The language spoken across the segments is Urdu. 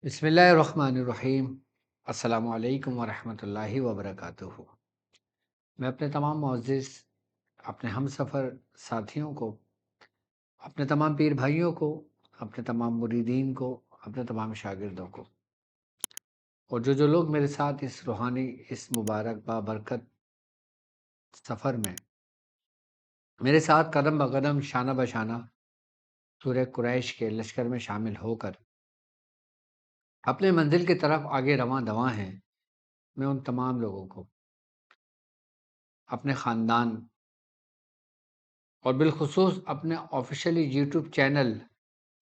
بسم اللہ الرحمن الرحیم۔ السلام علیکم ورحمۃ اللہ وبرکاتہ۔ میں اپنے تمام معزز اپنے ہم سفر ساتھیوں کو، اپنے تمام پیر بھائیوں کو، اپنے تمام مریدین کو، اپنے تمام شاگردوں کو، اور جو لوگ میرے ساتھ اس روحانی اس مبارک بابرکت سفر میں میرے ساتھ قدم بقدم شانہ بشانہ سورہ قریش کے لشکر میں شامل ہو کر اپنے منزل کی طرف آگے رواں دواں ہیں، میں ان تمام لوگوں کو اپنے خاندان اور بالخصوص اپنے آفیشیلی یوٹیوب چینل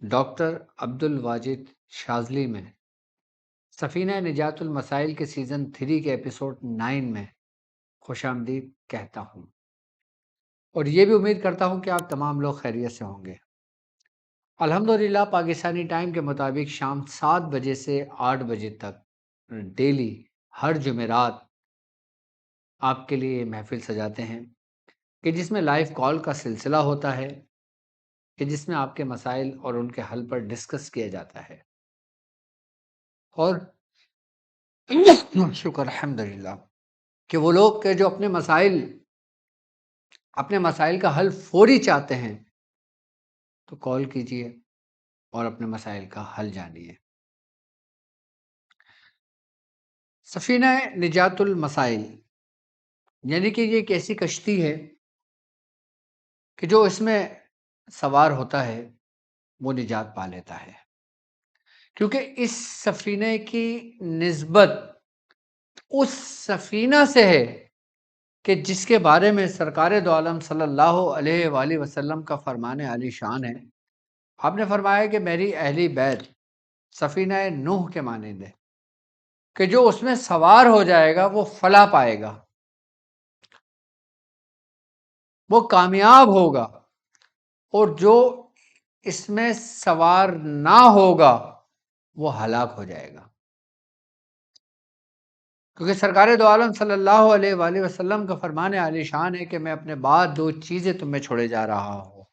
ڈاکٹر عبد الواجد شاذلی میں سفینہ نجات المسائل کے سیزن 3 کے ایپیسوڈ 9 میں خوش آمدید کہتا ہوں، اور یہ بھی امید کرتا ہوں کہ آپ تمام لوگ خیریت سے ہوں گے۔ الحمدللہ پاکستانی ٹائم کے مطابق شام 7 بجے سے 8 بجے تک ڈیلی ہر جمعرات آپ کے لیے محفل سجاتے ہیں کہ جس میں لائیو کال کا سلسلہ ہوتا ہے، کہ جس میں آپ کے مسائل اور ان کے حل پر ڈسکس کیا جاتا ہے، اور شکر الحمدللہ کہ وہ لوگ کے جو اپنے مسائل کا حل فوری چاہتے ہیں تو کال کیجئے اور اپنے مسائل کا حل جانیے۔ سفینہ نجات المسائل یعنی کہ یہ ایک ایسی کشتی ہے کہ جو اس میں سوار ہوتا ہے وہ نجات پا لیتا ہے، کیونکہ اس سفینے کی نسبت اس سفینہ سے ہے کہ جس کے بارے میں سرکار دو عالم صلی اللہ علیہ وآلہ وسلم کا فرمان عالی شان ہے۔ آپ نے فرمایا کہ میری اہلی بیت سفینہ نوح کے مانند ہے، کہ جو اس میں سوار ہو جائے گا وہ فلاح پائے گا، وہ کامیاب ہوگا، اور جو اس میں سوار نہ ہوگا وہ ہلاک ہو جائے گا، کیونکہ سرکار دو عالم صلی اللہ علیہ وآلہ وسلم کا فرمان عالی شان ہے کہ میں اپنے بعد 2 چیزیں تم میں چھوڑے جا رہا ہوں،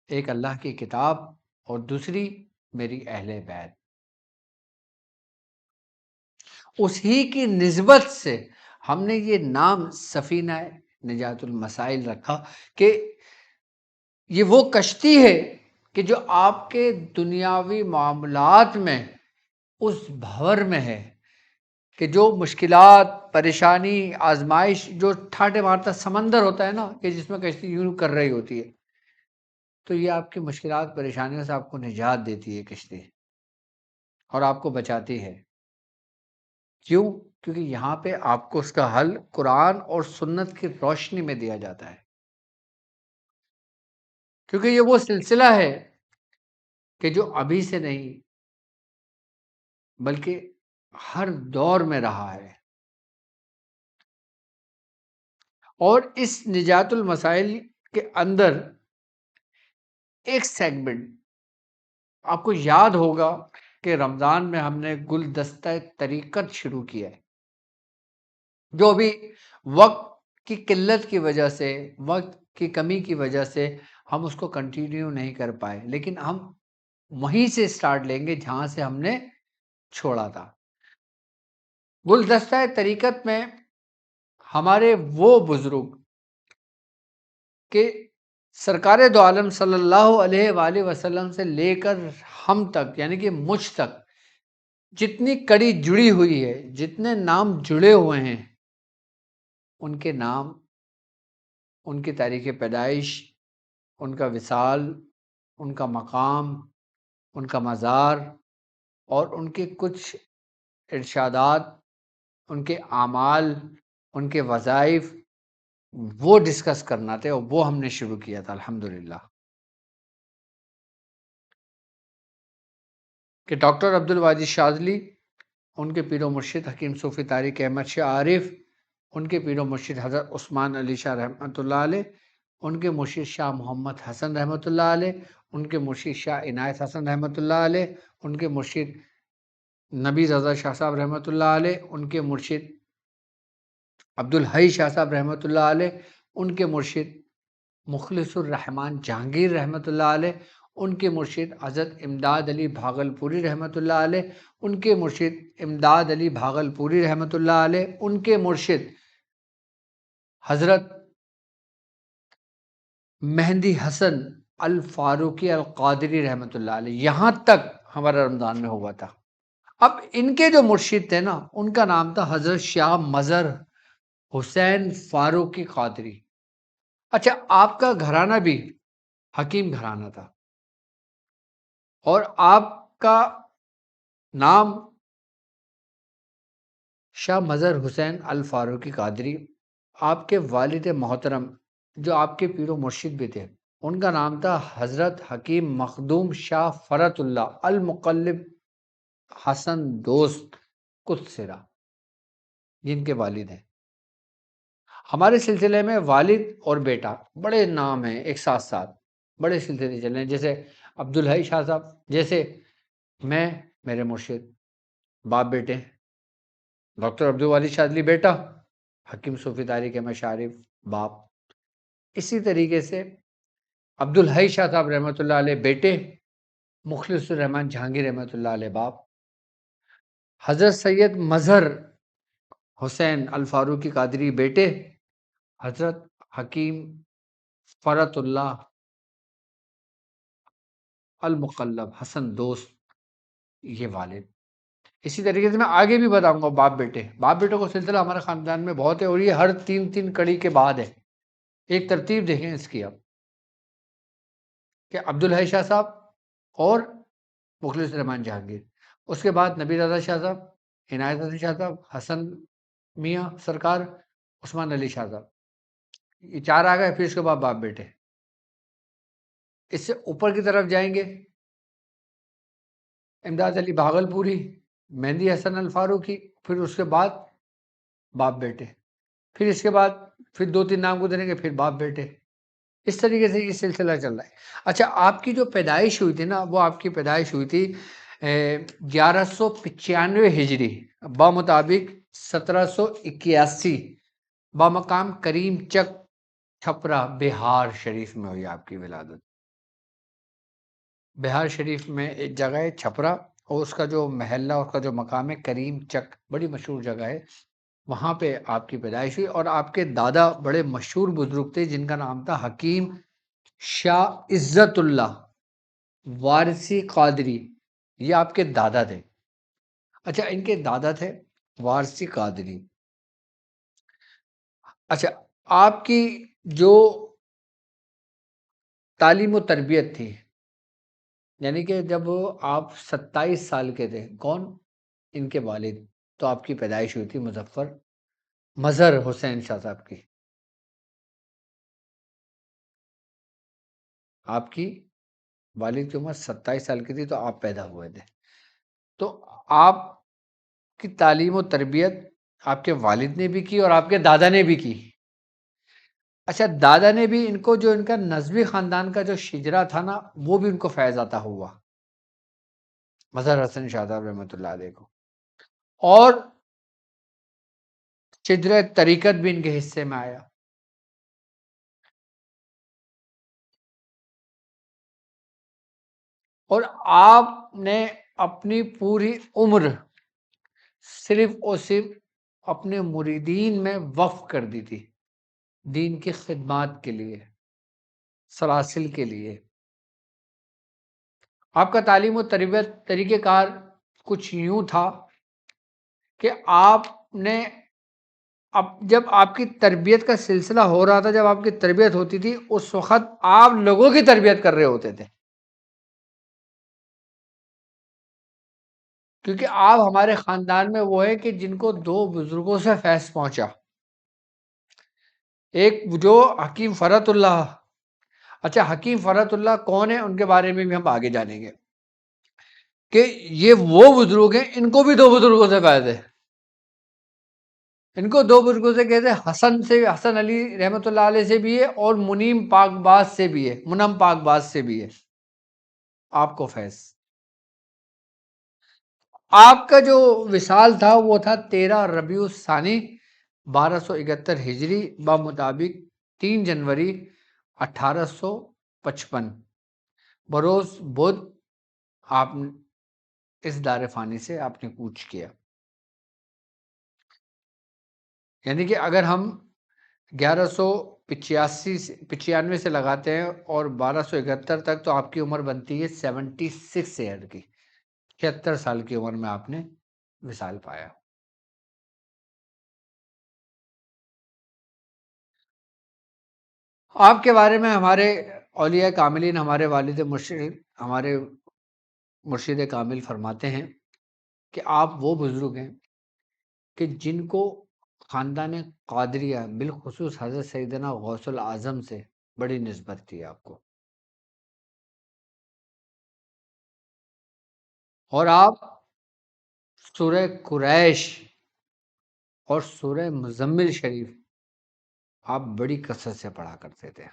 ایک اللہ کی کتاب اور دوسری میری اہل بیت۔ اسی کی نسبت سے ہم نے یہ نام سفینہ نجات المسائل رکھا کہ یہ وہ کشتی ہے کہ جو آپ کے دنیاوی معاملات میں اس بھور میں ہے، کہ جو مشکلات، پریشانی، آزمائش، جو ٹھاٹے مارتا سمندر ہوتا ہے نا، کہ جس میں کشتی یوں کر رہی ہوتی ہے، تو یہ آپ کی مشکلات پریشانیوں سے آپ کو نجات دیتی ہے کشتی، اور آپ کو بچاتی ہے۔ کیوں؟ کیونکہ یہاں پہ آپ کو اس کا حل قرآن اور سنت کی روشنی میں دیا جاتا ہے، کیونکہ یہ وہ سلسلہ ہے کہ جو ابھی سے نہیں بلکہ ہر دور میں رہا ہے، اور اس نجات المسائل کے اندر ایک سیگمنٹ آپ کو یاد ہوگا کہ رمضان میں ہم نے گلدستہ طریقت شروع کیا ہے، جو ابھی وقت کی قلت کی وجہ سے، وقت کی کمی کی وجہ سے ہم اس کو کنٹینیو نہیں کر پائے، لیکن ہم وہیں سے سٹارٹ لیں گے جہاں سے ہم نے چھوڑا تھا۔ گلدستہ طریقت میں ہمارے وہ بزرگ کہ سرکار دو عالم صلی اللہ علیہ وآلہ وسلم سے لے کر ہم تک، یعنی کہ مجھ تک جتنی کڑی جڑی ہوئی ہے، جتنے نام جڑے ہوئے ہیں، ان کے نام، ان کی تاریخ پیدائش، ان کا وصال، ان کا مقام، ان کا مزار، اور ان کے کچھ ارشادات، ان کے اعمال، ان کے وظائف، وہ ڈسکس کرنا تھے، اور وہ ہم نے شروع کیا تھا الحمدللہ، کہ ڈاکٹر عبد الواجد شاذلی، ان کے پیر و مرشد حکیم صوفی طارق احمد شاہ عارف، ان کے پیر و مرشد حضرت عثمان علی شاہ رحمۃ اللہ علیہ، ان کے مرشد شاہ محمد حسن رحمۃ اللہ علیہ، ان کے مرشد شاہ عنایت حسن رحمۃ اللہ علیہ، ان کے مرشد نبی رضا شاہ صاحب رحمۃ اللہ علیہ، ان کے مرشد عبدالحی شاہ صاحب رحمۃ اللہ علیہ، ان کے مرشد مخلص الرحمان جہانگیر رحمۃ اللہ علیہ، ان کے مرشد حضرت امداد علی بھاگلپوری رحمۃ اللہ علیہ، ان کے مرشد امداد علی بھاگلپوری رحمۃ اللہ علیہ، ان کے مرشد حضرت مہندی حسن الفاروقی القادری رحمۃ اللہ علیہ، یہاں تک ہمارا رمضان میں ہوا تھا۔ اب ان کے جو مرشد تھے نا، ان کا نام تھا حضرت شاہ مظہر حسین فاروقی قادری۔ اچھا، آپ کا گھرانہ بھی حکیم گھرانہ تھا، اور آپ کا نام شاہ مظہر حسین الفاروقی قادری، آپ کے والد محترم جو آپ کے پیر و مرشد بھی تھے، ان کا نام تھا حضرت حکیم مخدوم شاہ فرت اللہ المقلب حسن دوست قدسرہ، جن کے والد ہیں۔ ہمارے سلسلے میں والد اور بیٹا بڑے نام ہیں، ایک ساتھ ساتھ بڑے سلسلے چل رہے ہیں، جیسے عبدالحی شاہ صاحب، جیسے میں، میرے مرشد، باپ بیٹے، ڈاکٹر عبدالوالی شاذلی بیٹا، حکیم صوفی طارق احمد شارف باپ۔ اسی طریقے سے عبدالحی شاہ صاحب رحمۃ اللہ علیہ بیٹے، مخلص الرحمان جہانگیر رحمۃ اللہ علیہ باپ، حضرت سید مظہر حسین الفاروقی قادری بیٹے، حضرت حکیم فرت اللہ المقلب حسن دوست، یہ والد۔ اسی طریقے سے میں آگے بھی بتاؤں گا، باپ بیٹوں کا سلسلہ ہمارے خاندان میں بہت ہے، اور یہ ہر 3 کڑی کے بعد ہے۔ ایک ترتیب دیکھیں اس کی، اب کہ عبدالحی شاہ صاحب اور مخلص الرحمان جہانگیر، اس کے بعد نبی رضا شاہ صاحب، عنایت حسن شاہ صاحب، حسن میاں سرکار، عثمان علی شاہ صاحب، یہ 4 آ گئے۔ پھر اس کے بعد باپ بیٹے۔ اس سے اوپر کی طرف جائیں گے، امداد علی بھاگلپوری، مہندی حسن الفاروقی، پھر اس کے بعد باپ بیٹے، پھر اس کے بعد پھر 2-3 نام گزریں گے، پھر باپ بیٹے۔ اس طریقے سے یہ سلسلہ چل رہا ہے۔ اچھا، آپ کی جو پیدائش ہوئی تھی نا، وہ آپ کی پیدائش ہوئی تھی 1195 ہجری بمطابق 1781 بمقام کریم چک چھپرا بہار شریف میں ہوئی آپ کی ولادت۔ بہار شریف میں ایک جگہ ہے چھپرا، اور اس کا جو محلہ، اس کا جو مقام ہے کریم چک، بڑی مشہور جگہ ہے، وہاں پہ آپ کی پیدائش ہوئی۔ اور آپ کے دادا بڑے مشہور بزرگ تھے، جن کا نام تھا حکیم شاہ عزت اللہ وارثی قادری، یہ آپ کے دادا تھے۔ اچھا، ان کے دادا تھے وارثی قادری۔ اچھا، آپ کی جو تعلیم و تربیت تھی، یعنی کہ جب آپ 27 سال کے تھے، کون؟ ان کے والد، تو آپ کی پیدائش ہوئی تھی مظفر مظہر حسین شاہ صاحب کی۔ آپ کی والد کی عمر 27 سال کی تھی تو آپ پیدا ہوئے تھے۔ تو آپ کی تعلیم و تربیت آپ کے والد نے بھی کی اور آپ کے دادا نے بھی کی۔ اچھا، دادا نے بھی ان کو، جو ان کا نسبی خاندان کا جو شجرا تھا نا، وہ بھی ان کو فیض عطا ہوا، مظہر حسن شاہ صاحب رحمۃ اللہ علیہ کو، اور شجرہ طریقت بھی ان کے حصے میں آیا۔ اور آپ نے اپنی پوری عمر صرف اور صرف اپنے مریدین میں وقف کر دی تھی، دین کی خدمات کے لیے، سلاسل کے لیے۔ آپ کا تعلیم و تربیت طریقہ کار کچھ یوں تھا کہ آپ نے، اب جب آپ کی تربیت کا سلسلہ ہو رہا تھا، جب آپ کی تربیت ہوتی تھی، اس وقت آپ لوگوں کی تربیت کر رہے ہوتے تھے، کیونکہ آپ ہمارے خاندان میں وہ ہے کہ جن کو 2 بزرگوں سے فیض پہنچا۔ ایک جو حکیم فرت اللہ، اچھا حکیم فرت اللہ کون ہے، ان کے بارے میں بھی ہم آگے جانیں گے کہ یہ وہ بزرگ ہیں، ان کو بھی 2 بزرگوں سے فیض ہے۔ ان کو 2 بزرگوں سے کہتے ہیں، حسن سے، حسن علی رحمۃ اللہ علیہ سے بھی ہے، اور منیم پاک باز سے بھی ہے، منم پاک باز سے بھی ہے آپ کو فیض۔ آپ کا جو وصال تھا وہ تھا 13 ربیع الثانی 1271 ہجری بمطابق 3 جنوری 1855 بروز بدھ آپ اس دار فانی سے آپ نے کوچ کیا، یعنی کہ اگر ہم 1195 سے لگاتے ہیں اور 1271 تک، تو آپ کی عمر بنتی ہے 76 ایئر کی، 76 سال کی عمر میں آپ نے وصال پایا۔ آپ کے بارے میں ہمارے اولیاء کاملین، ہمارے والد مرشد، ہمارے مرشد کامل فرماتے ہیں کہ آپ وہ بزرگ ہیں کہ جن کو خاندان قادریہ بالخصوص حضرت سیدنا غوث العظم سے بڑی نسبت تھی آپ کو، اور آپ سورہ قریش اور سورہ مزمل شریف آپ بڑی کثرت سے پڑھا کرتے تھے۔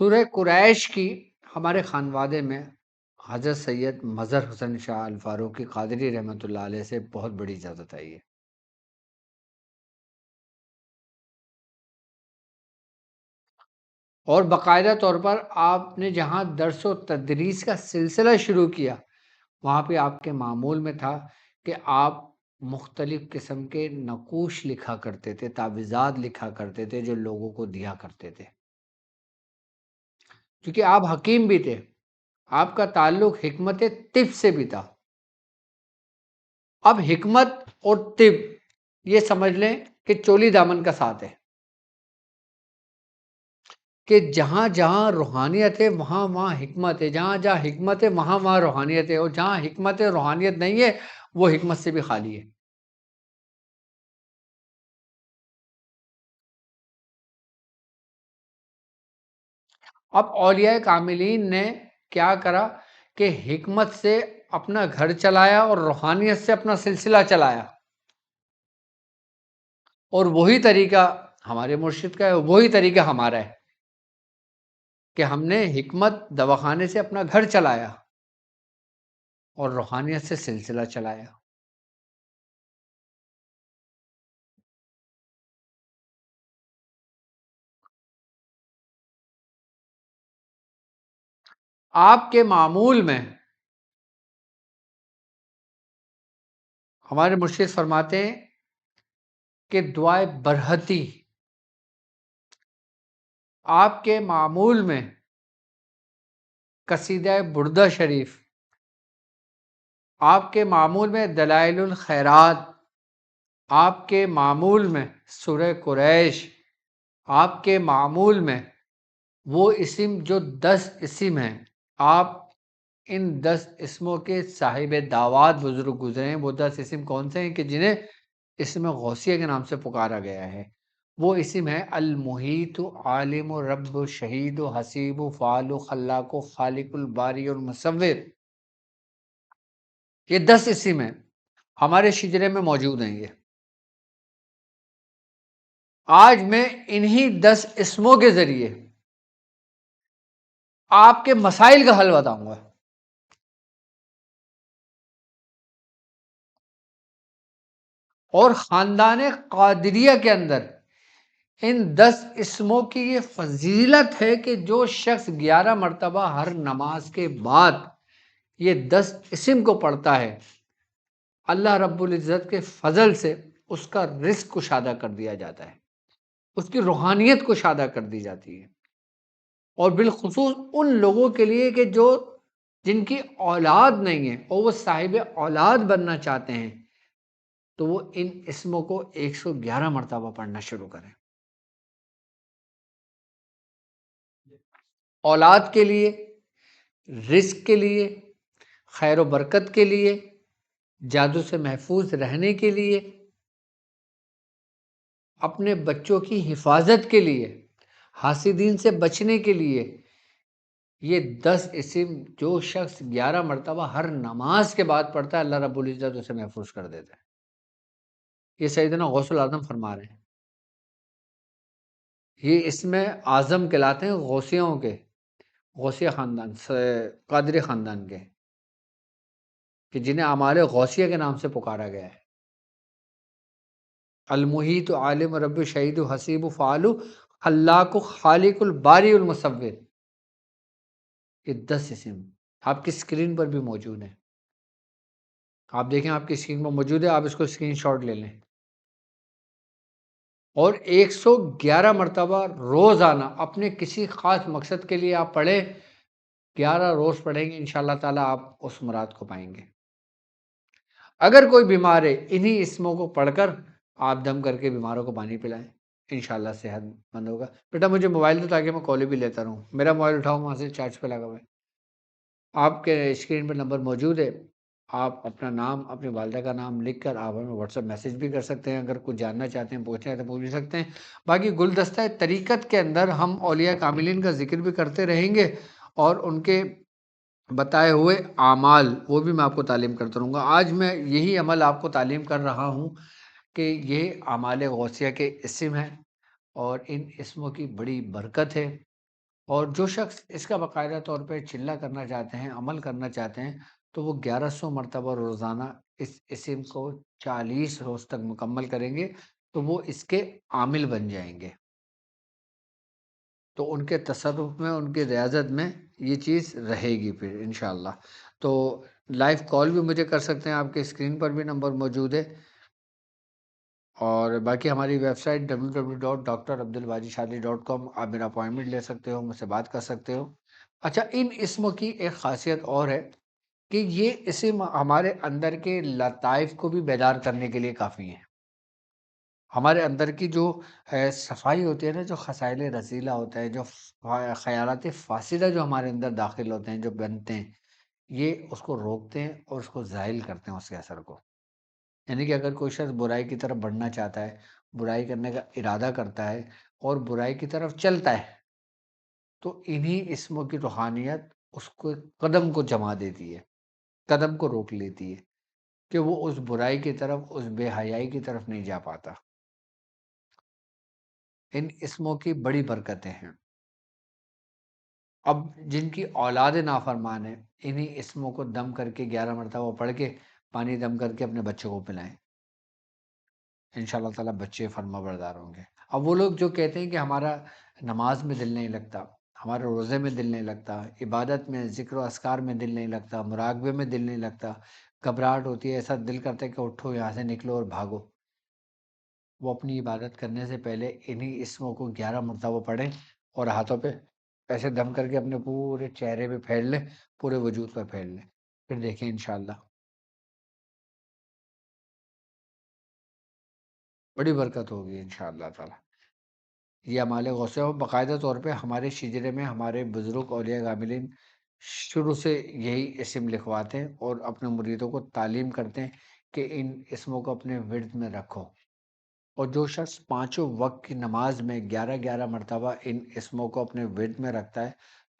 سورہ قریش کی ہمارے خانوادے میں حضرت سید مظہر حسن شاہ الفاروقی قادری رحمۃ اللہ علیہ سے بہت بڑی اجازت آئی ہے، اور باقاعدہ طور پر آپ نے جہاں درس و تدریس کا سلسلہ شروع کیا، وہاں پہ آپ کے معمول میں تھا کہ آپ مختلف قسم کے نقوش لکھا کرتے تھے، تعویذات لکھا کرتے تھے جو لوگوں کو دیا کرتے تھے، کیونکہ آپ حکیم بھی تھے، آپ کا تعلق حکمت طب سے بھی تھا۔ اب حکمت اور طب یہ سمجھ لیں کہ چولی دامن کا ساتھ ہے، کہ جہاں جہاں روحانیت ہے وہاں وہاں حکمت ہے، جہاں جہاں حکمت ہے وہاں وہاں روحانیت ہے، اور جہاں حکمت ہے روحانیت نہیں ہے وہ حکمت سے بھی خالی ہے۔ اب اولیاء کاملین نے کیا کرا کہ حکمت سے اپنا گھر چلایا اور روحانیت سے اپنا سلسلہ چلایا، اور وہی طریقہ ہمارے مرشد کا ہے، وہی طریقہ ہمارا ہے کہ ہم نے حکمت دواخانے سے اپنا گھر چلایا اور روحانیت سے سلسلہ چلایا۔ آپ کے معمول میں ہمارے مرشد فرماتے ہیں کہ دعائے برحتی، آپ کے معمول میں قصیدہ بردہ شریف، آپ کے معمول میں دلائل الخیرات، آپ کے معمول میں سورہ قریش، آپ کے معمول میں وہ اسم جو 10 اسم ہیں، آپ ان 10 اسموں کے صاحب دعوات بزرگ گزرے ہیں۔ وہ 10 اسم کون سے ہیں کہ جنہیں اسم غوثیہ کے نام سے پکارا گیا ہے؟ وہ اسم ہے المحیط، عالم، رب، شہید، حسیب، فعال، خلاق، خالق، الباری اور مصور۔ یہ 10 اسم ہیں، ہمارے شجرے میں موجود ہیں۔ یہ آج میں انہی 10 اسموں کے ذریعے آپ کے مسائل کا حل بتاؤں گا۔ اور خاندان قادریہ کے اندر ان 10 اسموں کی یہ فضیلت ہے کہ جو شخص 11 مرتبہ ہر نماز کے بعد یہ 10 اسم کو پڑھتا ہے، اللہ رب العزت کے فضل سے اس کا رزق کشادہ کر دیا جاتا ہے، اس کی روحانیت کشادہ کر دی جاتی ہے۔ اور بالخصوص ان لوگوں کے لیے کہ جو جن کی اولاد نہیں ہے اور وہ صاحب اولاد بننا چاہتے ہیں، تو وہ ان اسموں کو 111 مرتبہ پڑھنا شروع کریں۔ اولاد کے لیے، رزق کے لیے، خیر و برکت کے لیے، جادو سے محفوظ رہنے کے لیے، اپنے بچوں کی حفاظت کے لیے، حاسدین سے بچنے کے لیے، یہ 10 اسم جو شخص 11 مرتبہ ہر نماز کے بعد پڑھتا ہے، اللہ رب العزت اسے محفوظ کر دیتا ہے۔ یہ سیدنا غوث العظم فرما رہے ہیں۔ یہ اسم اعظم کہلاتے ہیں غوثیوں کے، غوثیہ خاندان سے، قادری خاندان کے، کہ جنہیں اعمال غوثیہ کے نام سے پکارا گیا ہے۔ المحیط، عالم، رب، شہید، حسیب، فعال، اللہ کو خالق الباری المصور، یہ 10 اسم آپ کی اسکرین پر بھی موجود ہیں. آپ دیکھیں آپ کی اسکرین پر موجود ہے، آپ اس کو اسکرین شاٹ لے لیں. اور 111 مرتبہ روزانہ اپنے کسی خاص مقصد کے لیے آپ پڑھیں. 11 روز پڑھیں گے انشاءاللہ تعالیٰ آپ اس مراد کو پائیں گے. اگر کوئی بیمار ہے انہی اسموں کو پڑھ کر آپ دم کر کے بیماروں کو پانی پلائیں، انشاءاللہ صحت مند ہوگا. بیٹا مجھے موبائل دو تاکہ میں کالیں بھی لیتا رہوں. میرا موبائل اٹھاؤ وہاں سے چارج پہ لگا ہوا ہے. آپ کے اسکرین پہ نمبر موجود ہے. آپ اپنا نام، اپنی والدہ کا نام لکھ کر آپ ہمیں واٹس ایپ میسج بھی کر سکتے ہیں. اگر کچھ جاننا چاہتے ہیں، پوچھنا ہے تو پوچھ بھی سکتے ہیں. باقی گلدستہ طریقت کے اندر ہم اولیاء کاملین کا ذکر بھی کرتے رہیں گے، اور ان کے بتائے ہوئے اعمال وہ بھی میں آپ کو تعلیم کرتا رہوں گا. آج میں یہی عمل آپ کو تعلیم کر رہا ہوں کہ یہ اعمال غوثیہ کے اسم ہیں، اور ان اسموں کی بڑی برکت ہے. اور جو شخص اس کا باقاعدہ طور پہ چلہ کرنا چاہتے ہیں، عمل کرنا چاہتے ہیں، تو وہ 1100 مرتبہ روزانہ اس اسم کو 40 روز تک مکمل کریں گے تو وہ اس کے عامل بن جائیں گے. تو ان کے تصرف میں، ان کی ریاضت میں یہ چیز رہے گی پھر انشاءاللہ. تو لائیو کال بھی مجھے کر سکتے ہیں، آپ کے اسکرین پر بھی نمبر موجود ہے. اور باقی ہماری ویب سائٹ www.drabdulwajidshadli.com، آپ میرا اپوائنٹمنٹ لے سکتے ہو، مجھ سے بات کر سکتے ہو. اچھا، ان اسموں کی ایک خاصیت اور ہے کہ یہ اسم ہمارے اندر کے لطائف کو بھی بیدار کرنے کے لیے کافی ہیں. ہمارے اندر کی جو صفائی ہوتی ہے نا، جو خسائل رذیلہ ہوتا ہے، جو خیالات فاسدہ جو ہمارے اندر داخل ہوتے ہیں، جو بنتے ہیں، یہ اس کو روکتے ہیں اور اس کو زائل کرتے ہیں، اس کے اثر کو. یعنی کہ اگر کوئی شخص برائی کی طرف بڑھنا چاہتا ہے، برائی کرنے کا ارادہ کرتا ہے اور برائی کی طرف چلتا ہے، تو انہی اسموں کی روحانیت اس کو قدم کو جما دیتی ہے، قدم کو روک لیتی ہے کہ وہ اس برائی کی طرف، اس بے حیائی کی طرف نہیں جا پاتا. ان اسموں کی بڑی برکتیں ہیں. اب جن کی اولاد نافرمان ہے، انہی اسموں کو دم کر کے 11 مرتبہ پڑھ کے پانی دم کر کے اپنے بچوں کو پلائیں. انشاءاللہ تعالیٰ بچے فرما بردار ہوں گے. اب وہ لوگ جو کہتے ہیں کہ ہمارا نماز میں دل نہیں لگتا، ہمارے روزے میں دل نہیں لگتا، عبادت میں، ذکر و اذکار میں دل نہیں لگتا، مراقبے میں دل نہیں لگتا، گھبراہٹ ہوتی ہے، ایسا دل کرتا ہے کہ اٹھو یہاں سے نکلو اور بھاگو، وہ اپنی عبادت کرنے سے پہلے انہی اسموں کو 11 مرتبہ پڑھیں اور ہاتھوں پہ ایسے دم کر کے اپنے پورے چہرے پہ پھیر لیں، پورے وجود پر پھیر لیں. پھر دیکھیں انشاءاللہ بڑی برکت ہوگی انشاءاللہ تعالیٰ. یہ اعمال غوثیہ و باقاعدہ طور پہ ہمارے شجرے میں ہمارے بزرگ اولیاء کاملین شروع سے یہی اسم لکھواتے ہیں اور اپنے مریدوں کو تعلیم کرتے ہیں کہ ان اسموں کو اپنے ورد میں رکھو. اور جو شخص پانچوں وقت کی نماز میں 11 مرتبہ ان اسموں کو اپنے ورد میں رکھتا ہے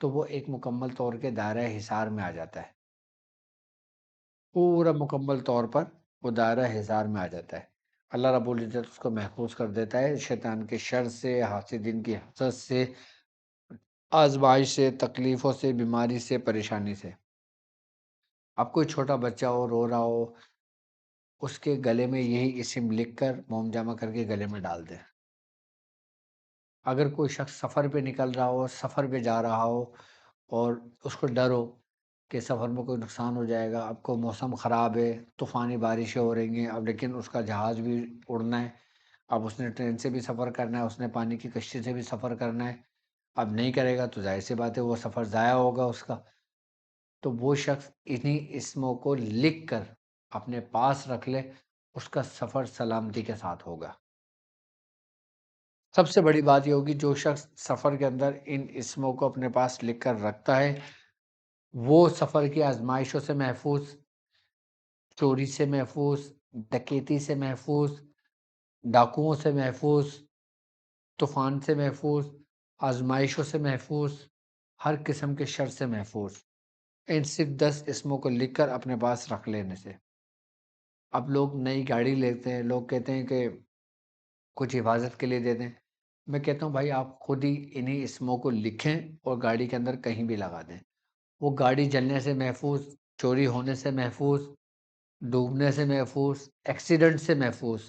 تو وہ ایک مکمل طور کے دائرہ حصار میں آ جاتا ہے. پورا مکمل طور پر وہ دائرہ حصار میں آ جاتا ہے. اللہ رب العزت اس کو محفوظ کر دیتا ہے شیطان کے شر سے، حاسدین کی حسد سے، آزمائش سے، تکلیفوں سے، بیماری سے، پریشانی سے. اب کوئی چھوٹا بچہ ہو رو رہا ہو، اس کے گلے میں یہی اسم لکھ کر موم جامع کر کے گلے میں ڈال دیں. اگر کوئی شخص سفر پہ نکل رہا ہو، سفر پہ جا رہا ہو، اور اس کو ڈر ہو کہ سفر میں کوئی نقصان ہو جائے گا، اب کو موسم خراب ہے، طوفانی بارشیں ہو رہی ہیں، اب لیکن اس کا جہاز بھی اڑنا ہے، اب اس نے ٹرین سے بھی سفر کرنا ہے، اس نے پانی کی کشتی سے بھی سفر کرنا ہے، اب نہیں کرے گا تو ظاہر سی بات ہے وہ سفر ضائع ہوگا اس کا. تو وہ شخص انہی اسموں کو لکھ کر اپنے پاس رکھ لے، اس کا سفر سلامتی کے ساتھ ہوگا. سب سے بڑی بات یہ ہوگی جو شخص سفر کے اندر ان اسموں کو اپنے پاس لکھ کر رکھتا ہے، وہ سفر کی آزمائشوں سے محفوظ، چوری سے محفوظ، ڈکیتی سے محفوظ، ڈاکوؤں سے محفوظ، طوفان سے محفوظ، آزمائشوں سے محفوظ، ہر قسم کے شر سے محفوظ، ان صرف 10 اسموں کو لکھ کر اپنے پاس رکھ لینے سے. اب لوگ نئی گاڑی لیتے ہیں، لوگ کہتے ہیں کہ کچھ حفاظت کے لیے دے دیں. میں کہتا ہوں بھائی آپ خود ہی انہی اسموں کو لکھیں اور گاڑی کے اندر کہیں بھی لگا دیں. وہ گاڑی جلنے سے محفوظ، چوری ہونے سے محفوظ، ڈوبنے سے محفوظ، ایکسیڈنٹ سے محفوظ،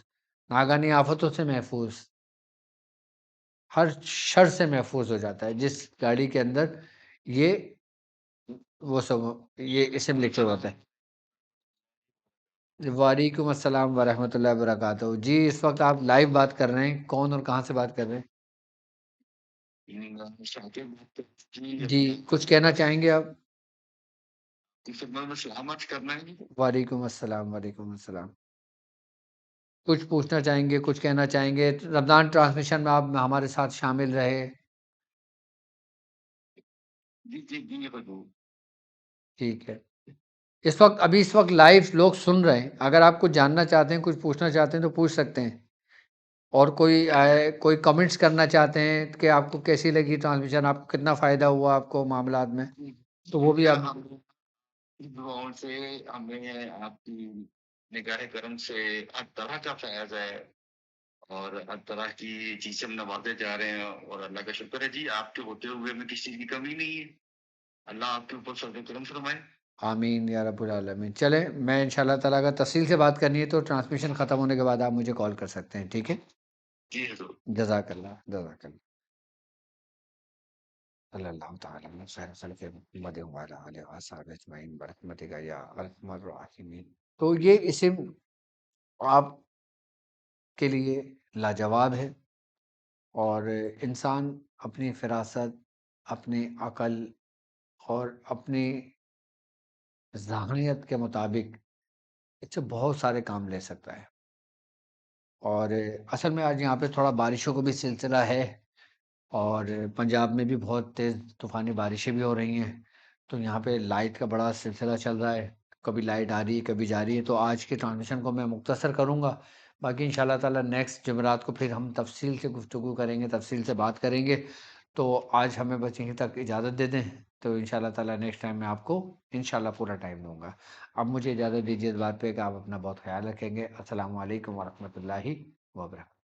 ناگہانی آفتوں سے محفوظ. ہر شر سے محفوظ ہو جاتا ہے جس گاڑی کے اندر یہ وہ سب یہ اسم لکھا ہوتا ہے۔ وعلیکم السلام ورحمۃ اللہ وبرکاتہ۔ جی اس وقت آپ لائیو بات کر رہے ہیں، کون اور کہاں سے بات کر رہے ہیں؟ جی کچھ کہنا چاہیں گے آپ؟ وعلیکم السلام، وعلیکم السلام۔ کچھ پوچھنا چاہیں گے، کچھ کہنا چاہیں گے؟ رمضان ٹرانسمیشن میں آپ ہمارے ساتھ شامل رہے۔ ٹھیک ہے، اس وقت لائیو لوگ سن رہے ہیں، اگر آپ کچھ جاننا چاہتے ہیں، کچھ پوچھنا چاہتے ہیں تو پوچھ سکتے ہیں، اور کوئی کمنٹس کرنا چاہتے ہیں کہ آپ کو کیسی لگی ٹرانسمیشن، آپ کو کتنا فائدہ ہوا آپ کو معاملات میں، تو وہ بھی آپ دعاؤں سے ہمیں آپ کی نگاہ کرم سے ہر طرح کا فیض ہے اور ہر طرح کی چیزیں ہم نوازے جا رہے ہیں، اور اللہ کا شکر ہے جی آپ کے ہوتے ہوئے ہمیں کسی چیز کی کمی نہیں ہے۔ اللہ آپ کے اوپر فضل و کرم فرمائے۔ آمین یا رب العالمین۔ چلیں، میں انشاءاللہ تعالیٰ اگر تفصیل سے بات کرنی ہے تو ٹرانسمیشن ختم ہونے کے بعد آپ مجھے کال کر سکتے ہیں، ٹھیک ہے؟ جی حضور۔ جزاک اللہ، جزاک اللہ۔ صلی اللہ تعالیٰ علیہ خیر خلق محمد وعلی آلہ وصحبہ اجمعین برحمتک یا ارحم الراحمین۔ تو یہ اسم آپ کے لیے لاجواب ہے، اور انسان اپنی فراست، اپنی عقل اور اپنی ذہانیت کے مطابق اس سے بہت سارے کام لے سکتا ہے۔ اور اصل میں آج یہاں پہ تھوڑا بارشوں کو بھی سلسلہ ہے، اور پنجاب میں بھی بہت تیز طوفانی بارشیں بھی ہو رہی ہیں، تو یہاں پہ لائٹ کا بڑا سلسلہ چل رہا ہے، کبھی لائٹ آ رہی ہے کبھی جا رہی ہے، تو آج کے ٹرانسمیشن کو میں مختصر کروں گا، باقی انشاءاللہ تعالیٰ نیکسٹ جمعرات کو پھر ہم تفصیل سے گفتگو کریں گے، تفصیل سے بات کریں گے۔ تو آج ہمیں بس یہیں تک اجازت دے دیں، تو انشاءاللہ تعالیٰ نیکسٹ ٹائم میں آپ کو انشاءاللہ پورا ٹائم دوں گا۔ اب مجھے اجازت دیجیے اس بات پہ کہ آپ اپنا بہت خیال رکھیں گے۔ السلام علیکم ورحمۃ اللہ وبرکاتہ۔